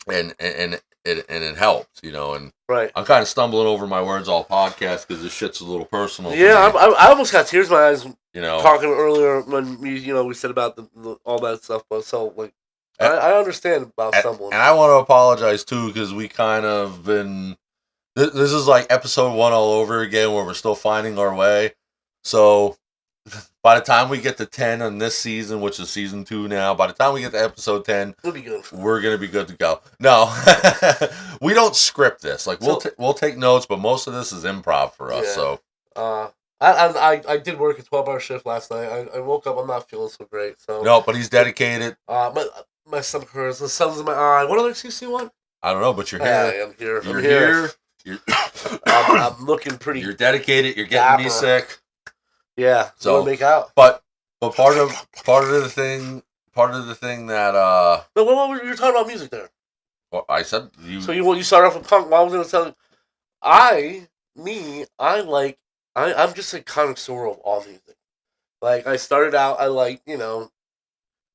S1: and it helped, and
S2: right.
S1: I'm kind of stumbling over my words all podcast because this shit's a little personal.
S2: Yeah, I almost got tears in my eyes.
S1: You
S2: talking earlier when we said about the all that stuff, but so like. I understand about stumbling.
S1: And I want to apologize too because we kind of been. This is like episode 1 all over again where we're still finding our way. So by the time we get to 10 on this season, which is season 2 now, by the time we get to episode 10,
S2: we'll be good.
S1: We're going to be good to go. No, we don't script this. Like we'll take notes, but most of this is improv for us.
S2: Yeah.
S1: So
S2: I did work a 12-hour shift last night. I woke up, I'm not feeling so great. So
S1: no, but he's dedicated.
S2: My stomach hurts. The sun's in my eye. What other excuse do you want?
S1: I don't know, but you're here.
S2: I'm here.
S1: You're here.
S2: I'm looking pretty.
S1: You're dedicated. You're getting me sick.
S2: Yeah. So want to make out.
S1: But part of the thing that
S2: But what were you talking about music there?
S1: Well, I said you.
S2: So you started off with punk. Well, I was gonna tell you. I'm just a connoisseur of all music. Like I started out, I like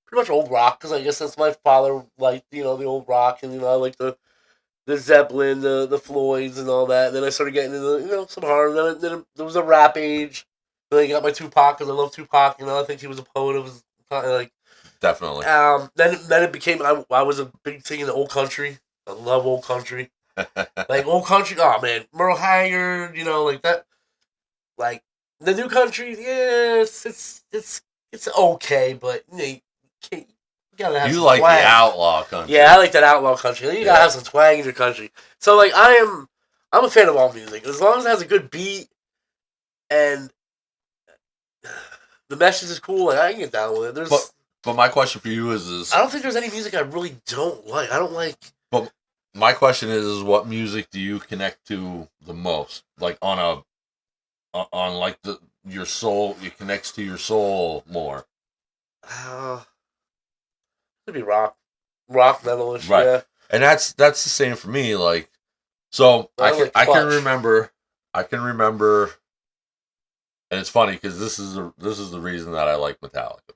S2: pretty much old rock because I guess that's my father liked the old rock, and I like the Zeppelin, the Floyds, and all that. And then I started getting into some hard. Then there was a rap age. Then I got my Tupac because I love Tupac. I think he was a poet. It was like
S1: definitely.
S2: Then it became I was a big thing in the old country. I love old country. Like old country. Oh man, Merle Haggard. Like that. Like the new country. Yeah, it's okay, but you gotta have.
S1: You like
S2: twang.
S1: the outlaw country.
S2: Yeah, I like that outlaw country. You gotta have some twang in your country. So like I'm a fan of all music as long as it has a good beat and the message is cool. Like I can get down with it.
S1: But my question for you is
S2: I don't think there's any music I really don't like. I don't like.
S1: But my question is what music do you connect to the most? Like on like your soul, it connects to your soul more.
S2: Could be rock metalish,
S1: right?
S2: Yeah.
S1: And that's the same for me. Like, so I can remember, and it's funny because this is the reason that I like Metallica,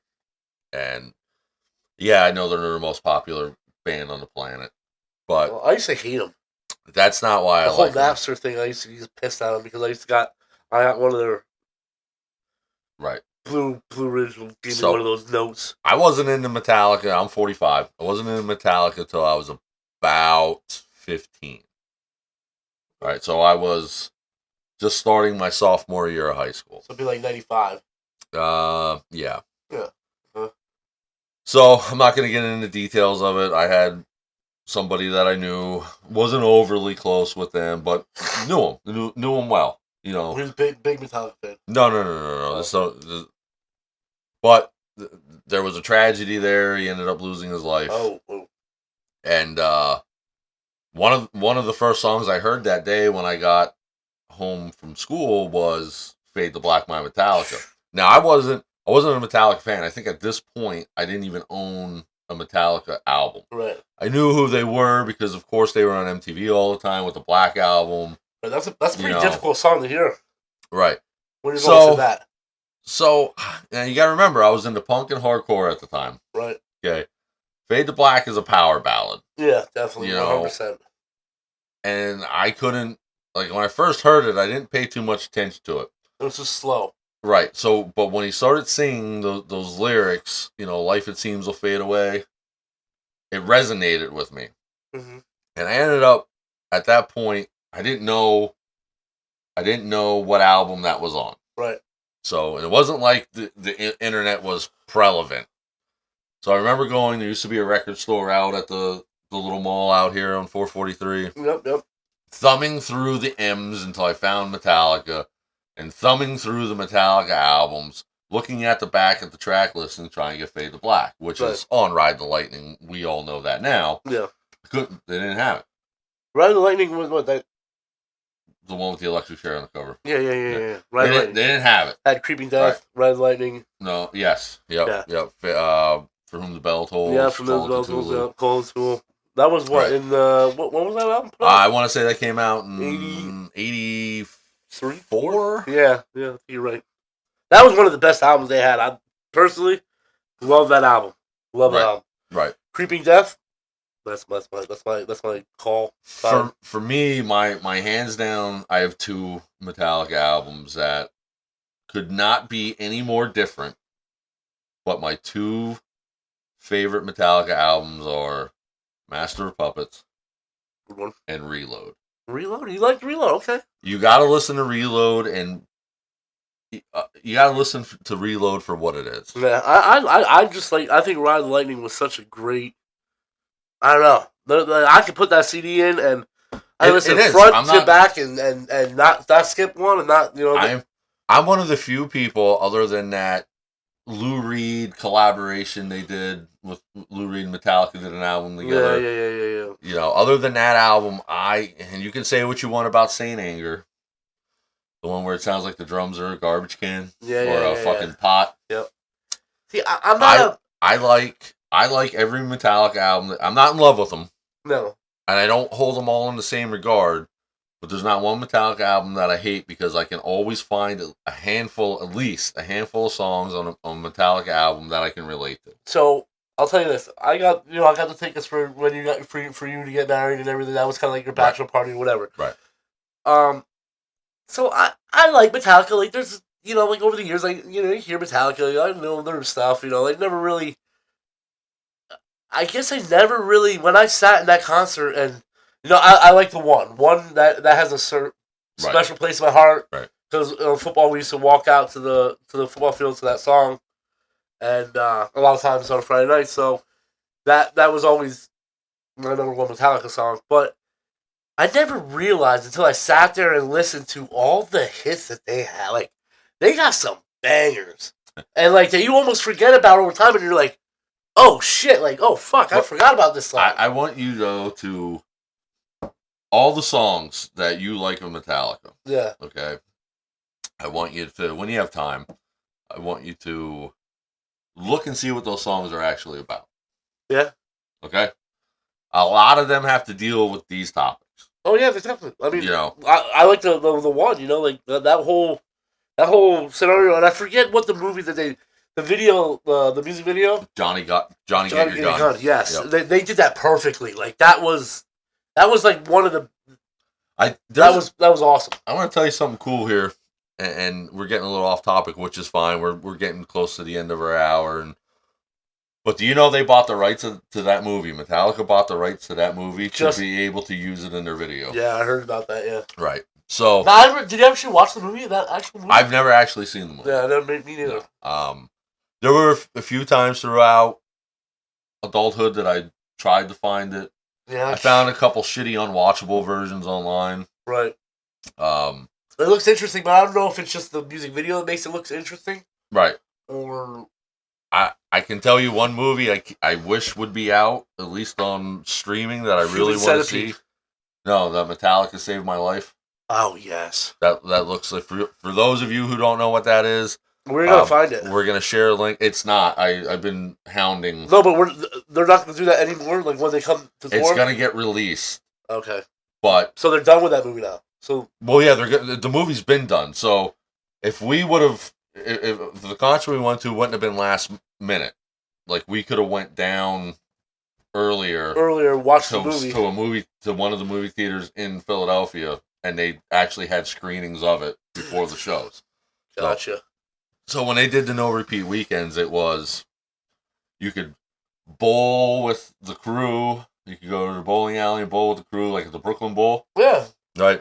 S1: and yeah, I know they're the most popular band on the planet, but
S2: I used to hate them.
S1: That's not why
S2: the
S1: I like
S2: them. The whole Napster thing. I used to get pissed at them because I got one of their
S1: right.
S2: Blue Ridge will give me one of those notes.
S1: I wasn't into Metallica. I'm 45. I wasn't into Metallica till I was about 15. All right, so I was just starting my sophomore year of high school.
S2: So it'd be like 95.
S1: Yeah.
S2: Yeah.
S1: So I'm not going to get into details of it. I had somebody that I knew, wasn't overly close with them, but knew him well. You know,
S2: He was big Metallica fan.
S1: no. But there was a tragedy there. He ended up losing his life.
S2: Oh.
S1: And one of the first songs I heard that day when I got home from school was "Fade to Black" by Metallica. Now I wasn't a Metallica fan. I think at this point I didn't even own a Metallica album.
S2: Right.
S1: I knew who they were because of course they were on MTV all the time with the Black Album.
S2: But that's a pretty difficult song to hear.
S1: Right.
S2: When you're going through that.
S1: So now you got to remember I was into punk and hardcore at the time.
S2: Right.
S1: Okay. "Fade to Black" is a power ballad.
S2: Yeah, definitely, 100%.
S1: And I couldn't, like, when I first heard it, I didn't pay too much attention to it.
S2: It was just slow.
S1: Right. So, but when he started singing those lyrics, "Life it seems will fade away," it resonated with me.
S2: Mm-hmm.
S1: And I ended up, at that point, I didn't know what album that was on.
S2: Right.
S1: So, and it wasn't like the internet was prevalent. So I remember there used to be a record store out at the little mall out here on 443.
S2: Yep.
S1: Thumbing through the M's until I found Metallica, and thumbing through the Metallica albums, looking at the back of the track list and trying to get "Fade to Black," which is on Ride the Lightning. We all know that now.
S2: Yeah.
S1: They didn't have it.
S2: Ride the Lightning was what? That?
S1: The one with the electric chair on the cover.
S2: Yeah.
S1: They didn't have it.
S2: Had Creeping Death, Ride the Lightning.
S1: No, yes. Yep. For Whom the Bell Tolls.
S2: Yeah, For Whom the Bell Tolls. Call Tool. That was what, in the... What was that album?
S1: I want to say that came out in 84?
S2: Yeah, you're right. That was one of the best albums they had. I personally love that album. Love that album.
S1: Right.
S2: Creeping Death. That's my call.
S1: For me, my hands down, I have two Metallica albums that could not be any more different. But my two favorite Metallica albums are Master of Puppets.
S2: Good one.
S1: And Reload.
S2: Reload? You like Reload? Okay.
S1: You got to listen to Reload, and you got to listen to Reload for what it is.
S2: Yeah, I just like. I think Ride the Lightning was such a great. I don't know. I could put that CD in and I listen front to back and not skip one and not
S1: I'm one of the few people other than that Lou Reed collaboration they did with Lou Reed and Metallica did an album together.
S2: Yeah.
S1: Other than that album, and you can say what you want about Saint Anger, the one where it sounds like the drums are a garbage can or a fucking pot.
S2: Yep. See, I'm not.
S1: I like every Metallica album. I'm not in love with them.
S2: No.
S1: And I don't hold them all in the same regard. But there's not one Metallica album that I hate because I can always find at least a handful of songs on a Metallica album that I can relate to.
S2: So I'll tell you this: I got the tickets for when you got for you to get married and everything. That was kind of like your bachelor party or whatever.
S1: Right.
S2: So I like Metallica. Like there's like over the years, like you hear Metallica. I know their stuff. Like never really. I guess I never really when I sat in that concert and. I like the one that has a special place in my heart.
S1: Right.
S2: Because football, we used to walk out to the football field to that song, and a lot of times on Friday night. So that was always my number one Metallica song. But I never realized until I sat there and listened to all the hits that they had. Like they got some bangers, and like that you almost forget about over time, and you're like, oh shit, like oh fuck, I forgot about this song.
S1: I want you though to. All the songs that you like of Metallica.
S2: Yeah.
S1: Okay. I want you to, when you have time, I want you to look and see what those songs are actually about.
S2: Yeah.
S1: Okay. A lot of them have to deal with these topics.
S2: Oh yeah, definitely. I mean, I like the one. Like that whole scenario, and I forget what the movie that the music video.
S1: Johnny Get Your Gun.
S2: Yes, yep. They did that perfectly. Like that was like one of the. That was awesome.
S1: I want to tell you something cool here, and we're getting a little off topic, which is fine. We're getting close to the end of our hour, but do you know they bought the rights to that movie? Metallica bought the rights to that movie to be able to use it in their video.
S2: Yeah, I heard about that. Yeah.
S1: Right. So.
S2: Did you actually watch the movie? That actual movie?
S1: I've never actually seen the movie.
S2: Yeah, me neither.
S1: There were a few times throughout adulthood that I tried to find it.
S2: Yeah.
S1: I found a couple shitty unwatchable versions online.
S2: Right.
S1: Um,
S2: It looks interesting, but I don't know if it's just the music video that makes it look interesting.
S1: right.
S2: Or
S1: I can tell you one movie I wish would be out, at least on streaming, that I really
S2: Human
S1: want to
S2: Centipede.
S1: see. No, the Metallica Saved My Life.
S2: Oh yes.
S1: That looks like, for those of you who don't know what that is,
S2: We're gonna find it.
S1: We're gonna share a link. It's not. I've been hounding.
S2: No, but they're not gonna do that anymore. Like when they come to tour.
S1: It's gonna get released.
S2: Okay.
S1: But
S2: so they're done with that movie now. So
S1: well, yeah, the movie's been done. So if we would have, if the concert we went to wouldn't have been last minute, like we could have went down earlier,
S2: watched the movie
S1: to one of the movie theaters in Philadelphia, and they actually had screenings of it before the shows.
S2: Gotcha.
S1: So when they did the no repeat weekends, it was you could bowl with the crew. You could go to the bowling alley and bowl with the crew, like at the Brooklyn Bowl.
S2: Yeah.
S1: Right.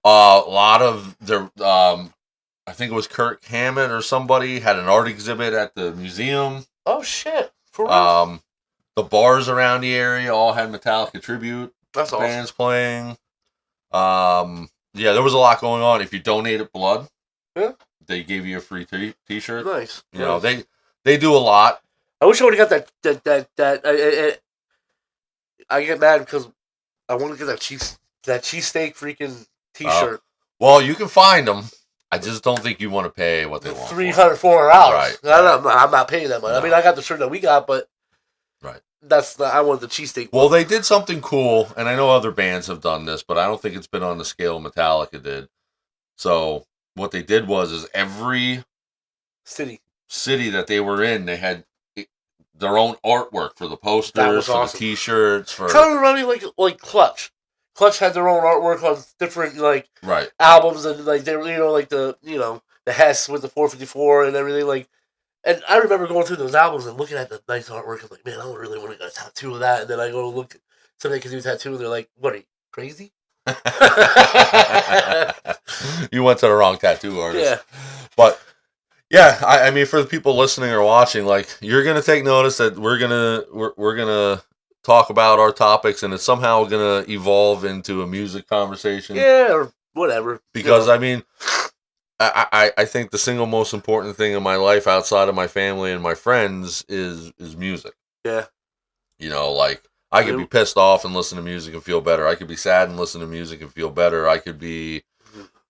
S1: A lot of their, I think it was Kirk Hammett or somebody had an art exhibit at the museum.
S2: Oh shit! For real?
S1: The bars around the area all had Metallica tribute
S2: That's
S1: bands playing. Yeah, there was a lot going on. If you donated blood,
S2: yeah,
S1: they gave you a free T-shirt.
S2: Nice.
S1: You know, they do a lot.
S2: I wish I would have got that. I get mad because I want to get that cheesesteak freaking T-shirt.
S1: Well, you can find them. I just don't think you want to pay what they want.
S2: $300, $400.
S1: Right.
S2: I'm not paying that much.
S1: No.
S2: I mean, I got the shirt that we got, but
S1: right.
S2: I want the cheesesteak.
S1: Well, they did something cool, and I know other bands have done this, but I don't think it's been on the scale Metallica did. So what they did was every city that they were in, they had their own artwork for the posters, for awesome. The T-shirts. For
S2: kind of reminding me like Clutch. Clutch had their own artwork on different
S1: right.
S2: albums, and like they were the Hess with the 454 and everything like. And I remember going through those albums and looking at the nice artwork. I'm like, man, I don't really want to get a tattoo of that. And then I go look, somebody can do a tattoo, and they're like, what are you, crazy?
S1: You went to the wrong tattoo artist.
S2: Yeah.
S1: But, yeah, I mean, for the people listening or watching, like, you're going to take notice that we're gonna talk about our topics, and it's somehow going to evolve into a music conversation.
S2: Yeah, or whatever.
S1: Because, I mean... I think the single most important thing in my life outside of my family and my friends is music.
S2: Yeah.
S1: You know, like, I could be pissed off and listen to music and feel better. I could be sad and listen to music and feel better. I could be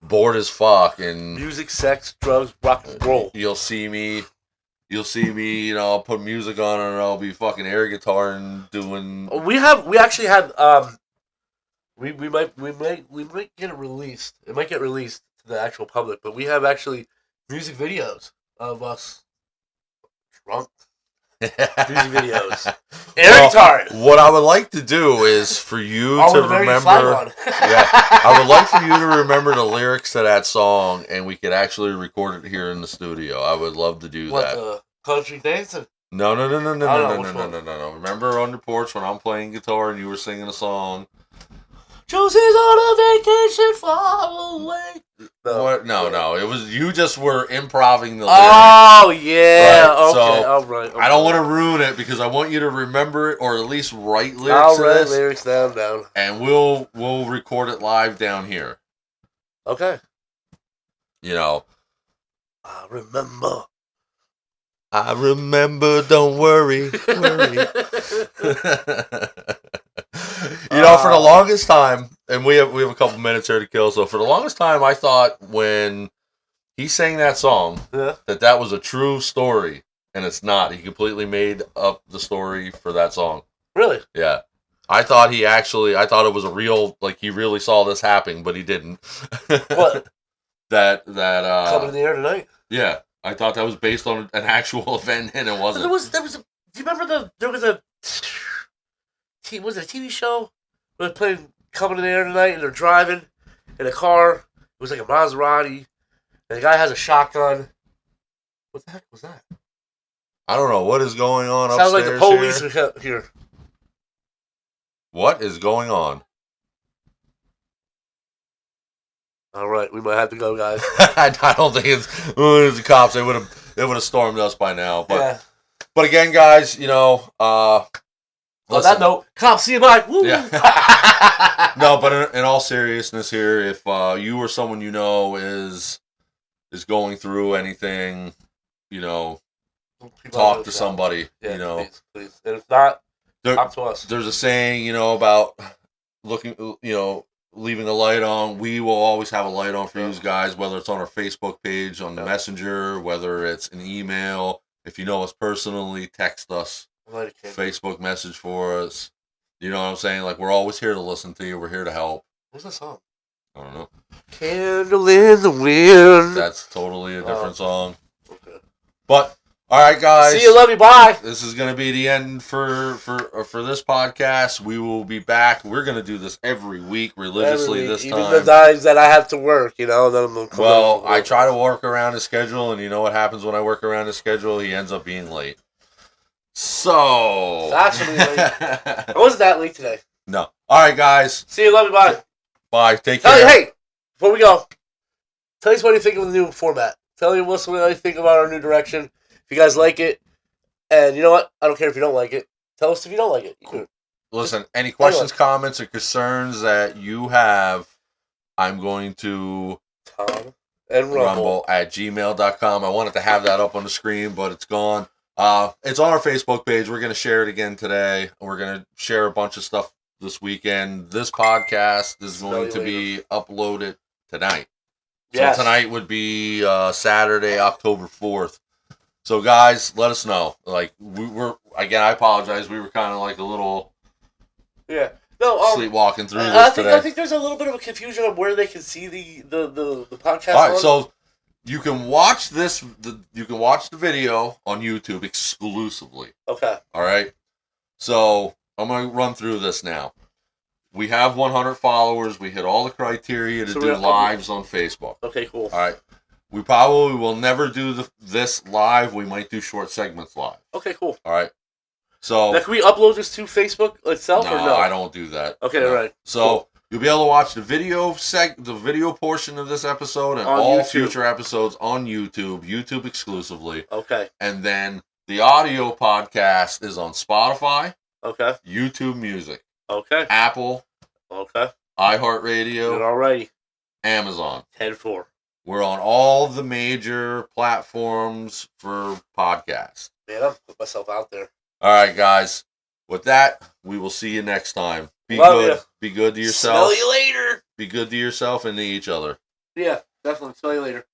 S1: bored as fuck and...
S2: Music, sex, drugs, rock and roll.
S1: You'll see me, I'll put music on and I'll be fucking air guitar and doing...
S2: We actually have, we might get it released. It might get released to the actual public, but we have actually music videos of us drunk. Music videos. Air guitar.
S1: What I would like to do is for you to remember... yeah, I would like for you to remember the lyrics to that song, and we could actually record it here in the studio. I would love to do that.
S2: What, the country dancing?
S1: No. Remember on the porch when I'm playing guitar and you were singing a song?
S2: Josie's on a vacation far away.
S1: No. It was you just were improvising the lyrics.
S2: Oh, yeah.
S1: Right.
S2: Okay.
S1: So,
S2: all right.
S1: I don't want to ruin it because I want you to remember it or at least write lyrics.
S2: I'll write lyrics down.
S1: And we'll record it live down here.
S2: Okay.
S1: You know.
S2: I remember.
S1: Don't worry. You know, for the longest time, and we have a couple minutes here to kill, so for the longest time I thought when he sang that song that was a true story, and it's not. He completely made up the story for that song.
S2: Really?
S1: Yeah. I thought it was a real, like he really saw this happening, but he didn't.
S2: What?
S1: that
S2: Coming in the Air Tonight?
S1: Yeah. I thought that was based on an actual event, and it wasn't.
S2: There was do you remember there was a TV show where they played Coming in the Air Tonight, and they're driving in a car. It was like a Maserati, and the guy has a shotgun. What the heck was that?
S1: I don't know. What is going on
S2: Sounds
S1: upstairs?
S2: like the police are here.
S1: What is going on?
S2: All right, we might have to go, guys.
S1: I don't think it's the cops. They would have stormed us by now. But But again, guys,
S2: On that note, comp CMI. Woo!
S1: Yeah. No, but in all seriousness here, if you or someone you know is going through anything, talk to somebody.
S2: Yeah, please. And if not, talk to us.
S1: There's a saying, about looking, leaving a light on. We will always have a light on for you guys, whether it's on our Facebook page, on the Messenger, whether it's an email. If you know us personally, text us. Facebook message for us. You know what I'm saying? Like, we're always here to listen to you. We're here to help.
S2: What's that song?
S1: I don't know.
S2: Candle in the wind.
S1: That's totally a different song. Okay. But all right, guys.
S2: See you. Love you. Bye.
S1: This is going to be the end for this podcast. We will be back. We're going to do this every week religiously this time.
S2: Even the times that I have to work, then I'm going to
S1: Well, I try to work around his schedule, and you know what happens when I work around his schedule? He ends up being late. So.
S2: It's actually late. I wasn't that late today.
S1: No. All right, guys.
S2: See you. Love you. Bye.
S1: Bye. Take care.
S2: Hey, before we go, tell us what you think of the new format. Tell me what you think about our new direction. If you guys like it, and you know what? I don't care if you don't like it. Tell us if you don't like it. Cool.
S1: Listen, any questions, comments, or concerns that you have, I'm going to
S2: Tom and Rumble
S1: at gmail.com. I wanted to have that up on the screen, but it's gone. It's on our Facebook page. We're going to share it again today. We're going to share a bunch of stuff this weekend. This podcast is going to be uploaded tonight. Yes. So tonight would be Saturday, October 4th. So, guys, let us know. Like, again, I apologize. We were kind of like a little sleepwalking through this today.
S2: I think there's a little bit of a confusion of where they can see the podcast.
S1: All right, so you can watch you can watch the video on YouTube exclusively.
S2: Okay.
S1: All right. So I'm going to run through this now. We have 100 followers. We hit all the criteria to do lives on Facebook.
S2: Okay, cool.
S1: All right. We probably will never do this live. We might do short segments live.
S2: Okay, cool.
S1: All right. So
S2: now, can we upload this to Facebook itself or no?
S1: I don't do that.
S2: Okay, all right.
S1: So you'll be able to watch the video portion of this episode and all future episodes on YouTube exclusively.
S2: Okay.
S1: And then the audio podcast is on Spotify.
S2: Okay.
S1: YouTube Music.
S2: Okay.
S1: Apple.
S2: Okay.
S1: iHeartRadio.
S2: Alrighty.
S1: Amazon.
S2: 10-4.
S1: We're on all the major platforms for podcasts.
S2: Man, I'm putting myself out there.
S1: All right, guys. With that, we will see you next time. Be good. Be good to yourself.
S2: Smell you later.
S1: Be good to yourself and to each other.
S2: Yeah, definitely. Smell you later.